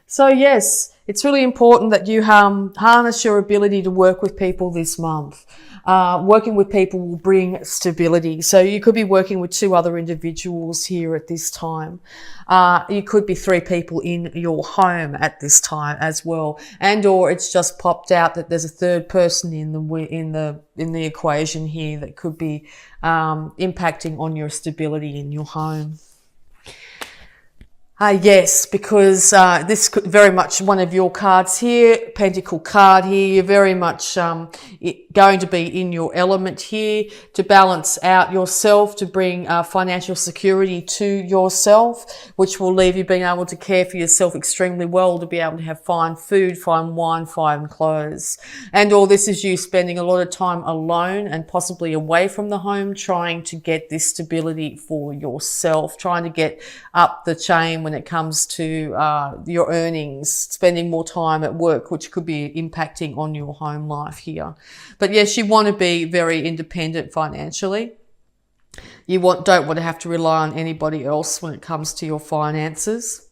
So yes, it's really important that you harness your ability to work with people this month. Working with people will bring stability. So you could be working with 2 other individuals here at this time. You could be 3 people in your home at this time as well. And or it's just popped out that there's a 3rd person in the equation here that could be impacting on your stability in your home. Yes, because this could very much one of your cards here, Pentacle card here. You're very much going to be in your element here to balance out yourself, to bring financial security to yourself, which will leave you being able to care for yourself extremely well, to be able to have fine food, fine wine, fine clothes. And all this is you spending a lot of time alone and possibly away from the home, trying to get this stability for yourself, trying to get up the chain when it comes to your earnings, spending more time at work, which could be impacting on your home life here. But yes, you want to be very independent financially. You don't want to have to rely on anybody else when it comes to your finances.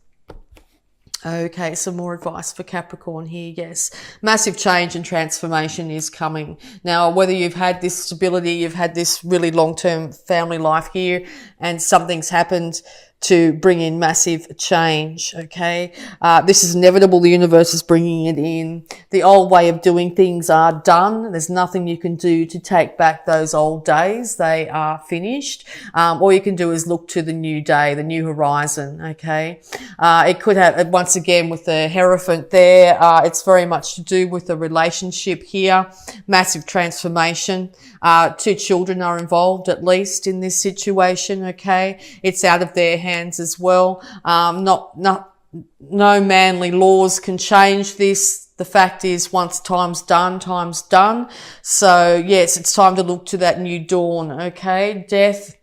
Okay, some more advice for Capricorn here. Yes, massive change and transformation is coming. Now, whether you've had this stability, you've had this really long-term family life here, and something's happened to bring in massive change, okay? This is inevitable. The universe is bringing it in. The old way of doing things are done. There's nothing you can do to take back those old days. They are finished. All you can do is look to the new day, the new horizon, okay? It could have, once again, with the Hierophant there, it's very much to do with the relationship here. Massive transformation. 2 children are involved, at least, in this situation, okay? It's out of their hands as well. No manly laws can change this. The fact is, once time's done, time's done. So yes, it's time to look to that new dawn, okay? Death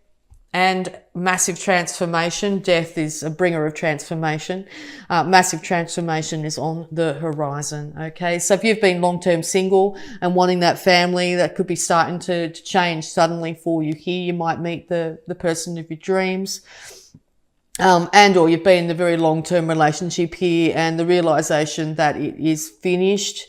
and massive transformation. Death is a bringer of transformation. Massive transformation is on the horizon, okay? So if you've been long-term single and wanting that family, that could be starting to change suddenly for you here. You might meet the person of your dreams. And or you've been in a very long-term relationship here, and the realization that it is finished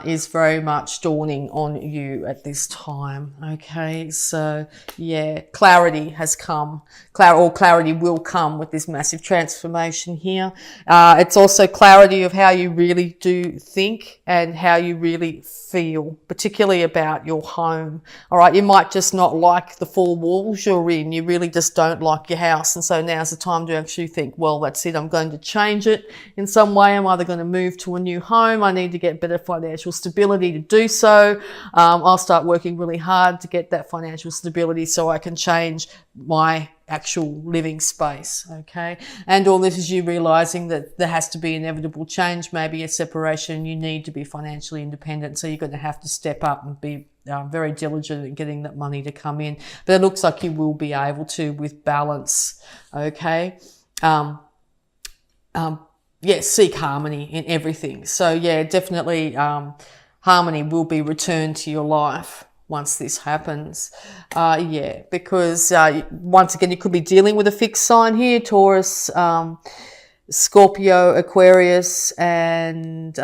is very much dawning on you at this time. Okay, so yeah, clarity has come. Clarity will come with this massive transformation here. It's also clarity of how you really do think and how you really feel, particularly about your home. All right, you might just not like the 4 walls you're in. You really just don't like your house, and so now's the time to actually think, well, that's it. I'm going to change it in some way. I'm either going to move to a new home. I need to get better financial stability to do so. I'll start working really hard to get that financial stability so I can change my actual living space, okay? And all this is you realizing that there has to be inevitable change, maybe a separation. You need to be financially independent, so you're going to have to step up and be very diligent in getting that money to come in. But it looks like you will be able to with balance, okay? Yes, seek harmony in everything. So yeah, definitely harmony will be returned to your life once this happens. Yeah, because once again, you could be dealing with a fixed sign here, Taurus, Scorpio, Aquarius, and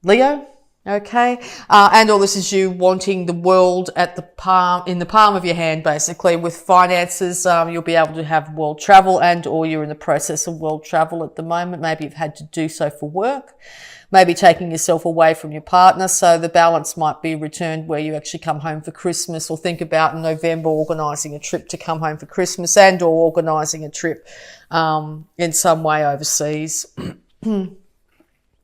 Leo. Okay, and all this is you wanting the world at in the palm of your hand, basically. With finances, you'll be able to have world travel, and or you're in the process of world travel at the moment. Maybe you've had to do so for work, maybe taking yourself away from your partner. So the balance might be returned where you actually come home for Christmas, or think about in November organising a trip to come home for Christmas, and or organising a trip in some way overseas.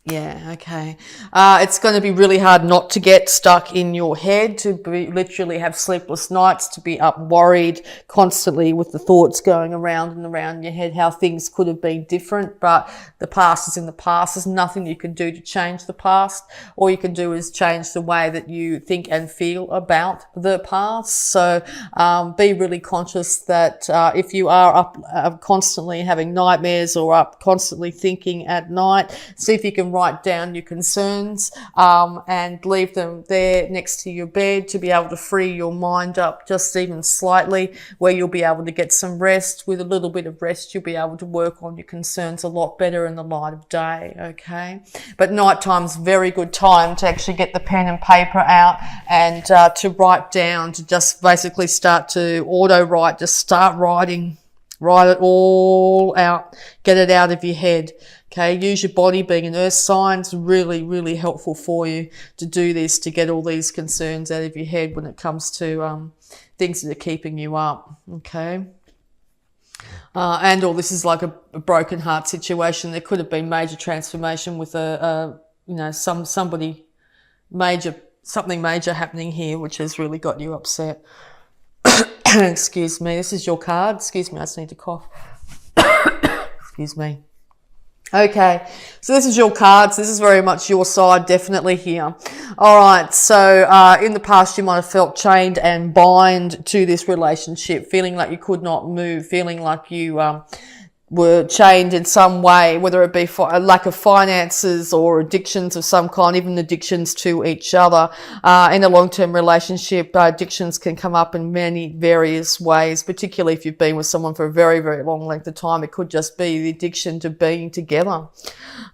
Yeah, okay. It's going to be really hard not to get stuck in your head, to literally have sleepless nights, to be up worried constantly with the thoughts going around and around your head, how things could have been different. But the past is in the past. There's nothing you can do to change the past. All you can do is change the way that you think and feel about the past. So be really conscious that if you are up constantly having nightmares or up constantly thinking at night, see if you can can write down your concerns and leave them there next to your bed to be able to free your mind up just even slightly, where you'll be able to get some rest. With a little bit of rest, you'll be able to work on your concerns a lot better in the light of day, okay? But nighttime's a very good time to actually get the pen and paper out and to write down, to just basically start to auto-write, just start writing. Write it all out. Get it out of your head. Okay, use your body, being an earth sign, is really, really helpful for you to do this, to get all these concerns out of your head when it comes to things that are keeping you up. Okay. Or this is like a broken heart situation. There could have been major transformation with somebody major, something major happening here, which has really got you upset. Excuse me. This is your card. Excuse me. I just need to cough. Excuse me. Okay. So this is your cards. This is very much your side, definitely here. All right. So, in the past, you might have felt chained and bind to this relationship, feeling like you could not move, feeling like you, were chained in some way, whether it be for a lack of finances or addictions of some kind, even addictions to each other. In a long-term relationship, addictions can come up in many various ways, particularly if you've been with someone for a very, very long length of time. It could just be the addiction to being together.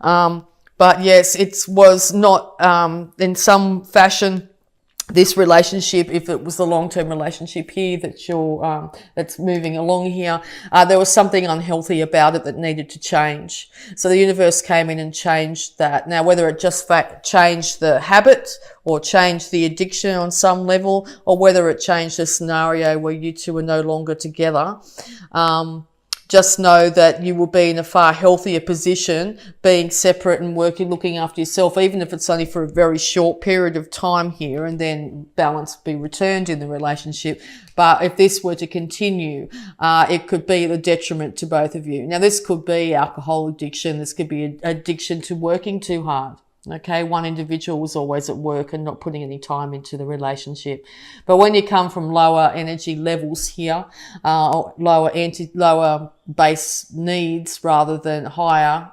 But yes, it was not, in some fashion, this relationship, if it was the long-term relationship here that you're, that's moving along here, there was something unhealthy about it that needed to change. So the universe came in and changed that. Now, whether it just changed the habit or changed the addiction on some level, or whether it changed the scenario where you two are no longer together, just know that you will be in a far healthier position, being separate and working, looking after yourself, even if it's only for a very short period of time here, and then balance be returned in the relationship. But if this were to continue, it could be the detriment to both of you. Now, this could be alcohol addiction. This could be addiction to working too hard. Okay, one individual was always at work and not putting any time into the relationship. But when you come from lower energy levels here, lower base needs rather than higher,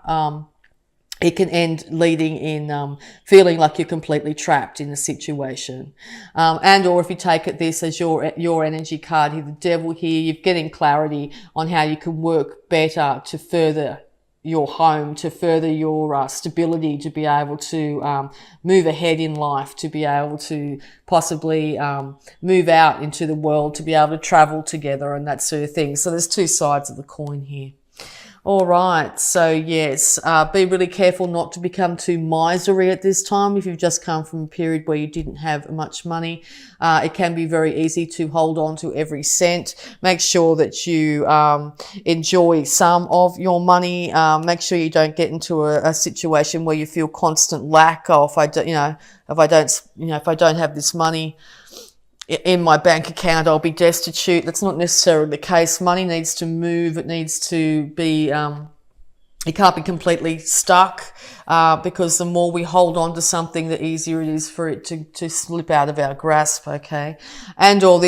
it can end leading in feeling like you're completely trapped in a situation. Or if you take this as your energy card here, the devil here, you're getting clarity on how you can work better to further your home, to further your stability, to be able to move ahead in life, to be able to possibly move out into the world, to be able to travel together and that sort of thing. So there's two sides of the coin here. All right. So yes, be really careful not to become too miserly at this time. If you've just come from a period where you didn't have much money, it can be very easy to hold on to every cent. Make sure that you enjoy some of your money. Make sure you don't get into a situation where you feel constant lack. Oh, if I don't have this money in my bank account, I'll be destitute. That's not necessarily the case. Money needs to move. It needs to be, it can't be completely stuck, because the more we hold on to something, the easier it is for it to slip out of our grasp, okay? And all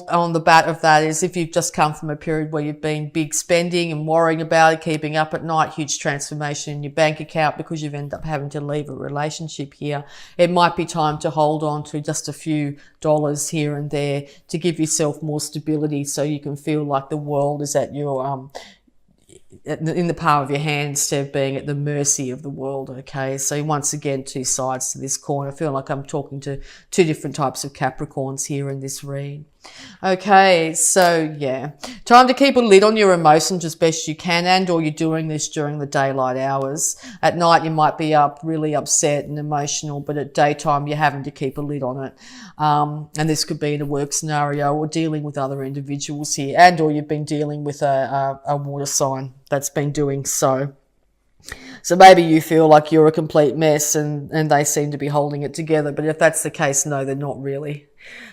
on the bat of that is if you've just come from a period where you've been big spending and worrying about it, keeping up at night, huge transformation in your bank account because you've ended up having to leave a relationship here, it might be time to hold on to just a few dollars here and there to give yourself more stability so you can feel like the world is at your, in the palm of your hand instead of being at the mercy of the world, okay? So once again, two sides to this coin. I feel like I'm talking to two different types of Capricorns here in this read. Okay, so yeah, time to keep a lid on your emotions as best you can, or you're doing this during the daylight hours. At night, you might be up really upset and emotional, but at daytime, you're having to keep a lid on it. And this could be in a work scenario or dealing with other individuals here, or you've been dealing with a water sign that's been doing so. So maybe you feel like you're a complete mess and they seem to be holding it together. But if that's the case, no, they're not really.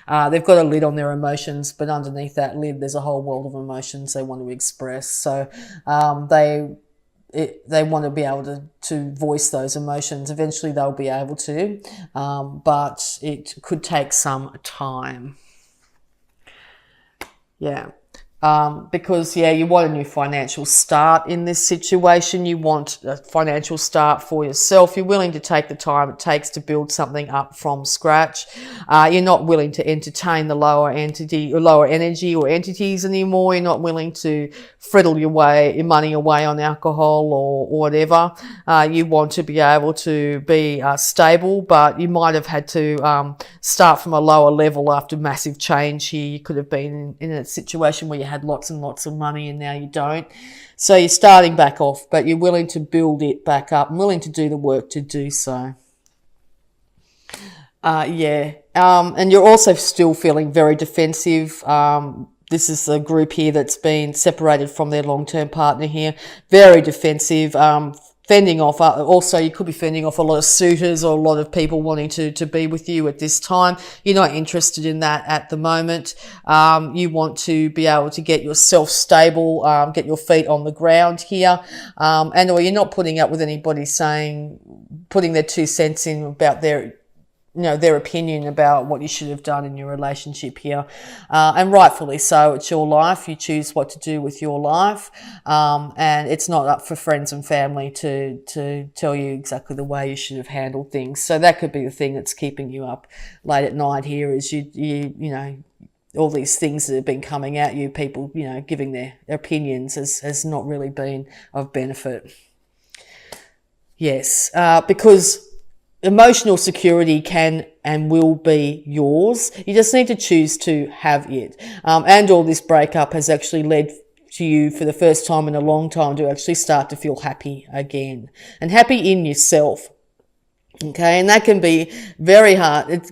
They've got a lid on their emotions, but underneath that lid, there's a whole world of emotions they want to express. So they want to be able to voice those emotions. Eventually they'll be able to, but it could take some time. Yeah. Because, yeah, you want a new financial start in this situation. You want a financial start for yourself. You're willing to take the time it takes to build something up from scratch. You're not willing to entertain the lower entity or lower energy or entities anymore. You're not willing to friddle your money away on alcohol or whatever. You want to be able to be stable, but you might have had to start from a lower level after massive change here. You could have been in a situation where you had lots and lots of money and now you don't. So you're starting back off, but you're willing to build it back up and willing to do the work to do so. And you're also still feeling very defensive. This is a group here that's been separated from their long-term partner here. Very defensive, fending off. Also, you could be fending off a lot of suitors or a lot of people wanting to be with you at this time. You're not interested in that at the moment. You want to be able to get yourself stable, get your feet on the ground here. Or you're not putting up with anybody putting their 2 cents in about their opinion about what you should have done in your relationship here. And rightfully so, it's your life. You choose what to do with your life. And it's not up for friends and family to tell you exactly the way you should have handled things. So that could be the thing that's keeping you up late at night here, is you know, all these things that have been coming at you, people, you know, giving their opinions has not really been of benefit. Yes, because emotional security can and will be yours. You just need to choose to have it. And all this breakup has actually led to you for the first time in a long time to actually start to feel happy again, and happy in yourself. Okay, and that can be very hard.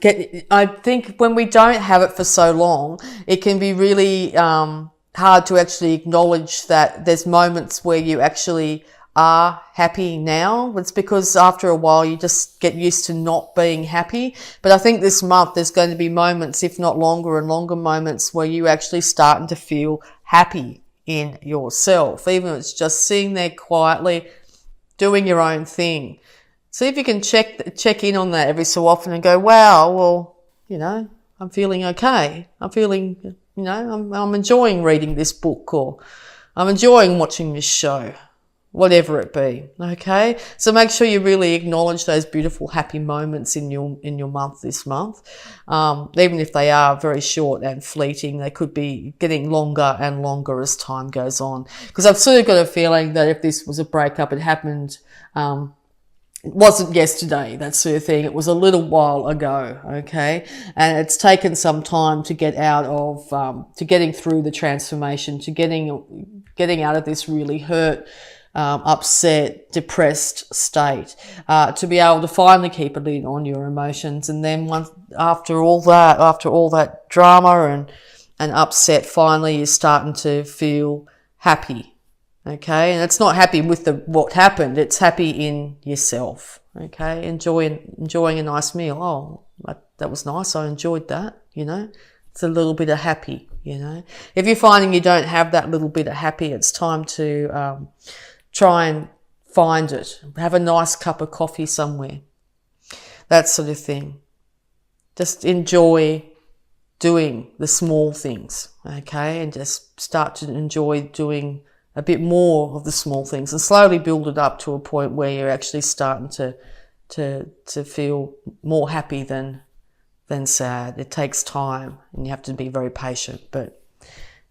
I think when we don't have it for so long, it can be really hard to actually acknowledge that there's moments where you actually are happy now. It's because after a while you just get used to not being happy. But I think this month there's going to be moments, if not longer and longer moments, where you actually starting to feel happy in yourself, even if it's just sitting there quietly doing your own thing. See if you can check in on that every so often and go, wow, well, you know, I'm feeling okay. I'm feeling, you know, I'm enjoying reading this book, or I'm enjoying watching this show. Whatever it be, okay? So make sure you really acknowledge those beautiful, happy moments in your month this month. Even if they are very short and fleeting, they could be getting longer and longer as time goes on. Because I've sort of got a feeling that if this was a breakup, it happened, it wasn't yesterday, that sort of thing. It was a little while ago, okay? And it's taken some time to get out of, to getting through the transformation, to getting out of this really hurt, upset, depressed state, to be able to finally keep a lid on your emotions. And then after all that drama and upset, finally you're starting to feel happy. Okay. And it's not happy with what happened. It's happy in yourself. Okay. Enjoying a nice meal. Oh, that was nice. I enjoyed that. You know, it's a little bit of happy, you know. If you're finding you don't have that little bit of happy, it's time to, try and find it. Have a nice cup of coffee somewhere. That sort of thing. Just enjoy doing the small things, okay? And just start to enjoy doing a bit more of the small things and slowly build it up to a point where you're actually starting to feel more happy than sad. It takes time and you have to be very patient, but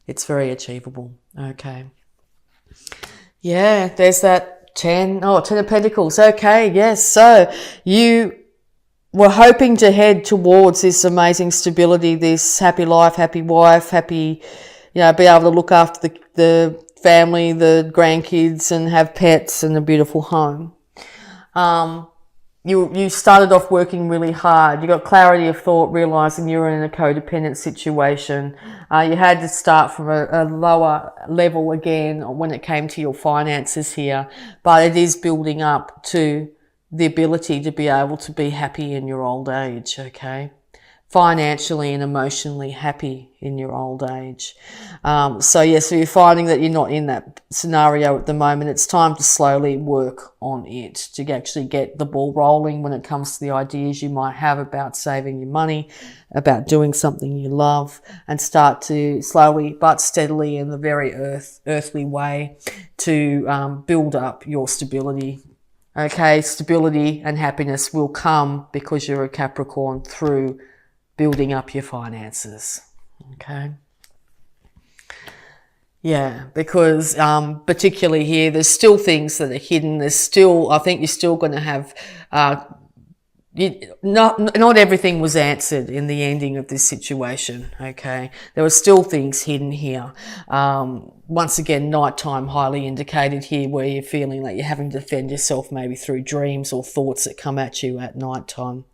it's very achievable, okay? Yeah, there's that 10 of Pentacles. Okay, yes. So you were hoping to head towards this amazing stability, this happy life, happy wife, happy, you know, be able to look after the family, the grandkids, and have pets and a beautiful home. You started off working really hard. You got clarity of thought, realizing you were in a codependent situation. You had to start from a lower level again when it came to your finances here, but it is building up to the ability to be able to be happy in your old age, okay? financially and emotionally happy in your old age. So you're finding that you're not in that scenario at the moment. It's time to slowly work on it, to actually get the ball rolling when it comes to the ideas you might have about saving your money, about doing something you love, and start to slowly but steadily, in the very earthly way, to build up your stability. Okay, stability and happiness will come, because you're a Capricorn, through building up your finances. Okay. Yeah, because particularly here, there's still things that are hidden. I think you're still going to have, not everything was answered in the ending of this situation, okay? There were still things hidden here. Once again, nighttime highly indicated here, where you're feeling like you're having to defend yourself maybe through dreams or thoughts that come at you at nighttime.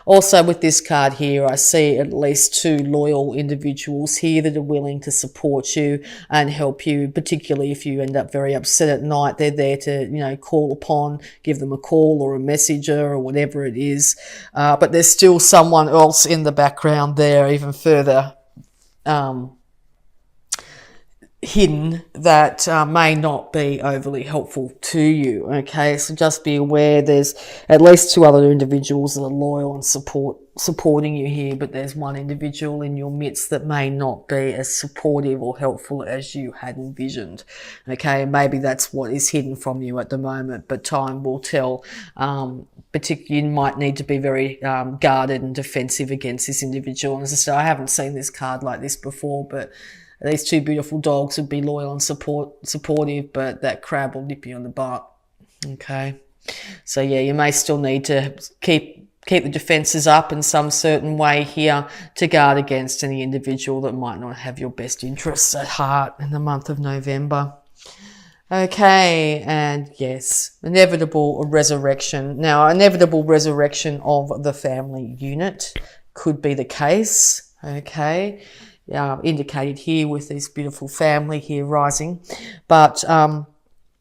Also with this card here, I see at least 2 loyal individuals here that are willing to support you and help you, particularly if you end up very upset at night. They're there to, call upon, give them a call or a messenger or whatever it is. But there's still someone else in the background there, even further hidden, that may not be overly helpful to you. Okay, so just be aware there's at least 2 other individuals that are loyal and supporting you here, but there's one individual in your midst that may not be as supportive or helpful as you had envisioned. Okay, and maybe that's what is hidden from you at the moment, but time will tell. Particularly, you might need to be very guarded and defensive against this individual. And as I said, I haven't seen this card like this before, but these 2 beautiful dogs would be loyal and supportive, but that crab will nip you on the butt. Okay, so yeah, you may still need to keep the defences up in some certain way here to guard against any individual that might not have your best interests at heart in the month of November. Okay, and yes, inevitable resurrection. Now, inevitable resurrection of the family unit could be the case. Okay. Indicated here with this beautiful family here rising, but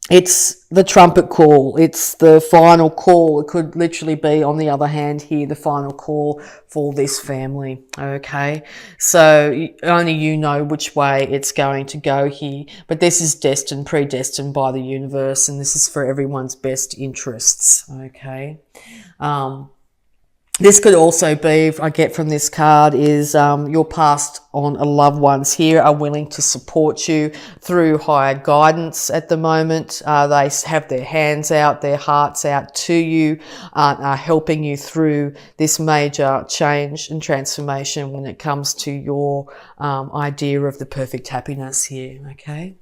it's the trumpet call. It's the final call. It could literally be, on the other hand here, the final call for this family. Okay, so only you know which way it's going to go here, but this is predestined by the universe, and this is for everyone's best interests. Okay. This could also be, I get from this card, is your past on loved ones here are willing to support you through higher guidance at the moment. They have their hands out, their hearts out to you, are helping you through this major change and transformation when it comes to your idea of the perfect happiness here, okay?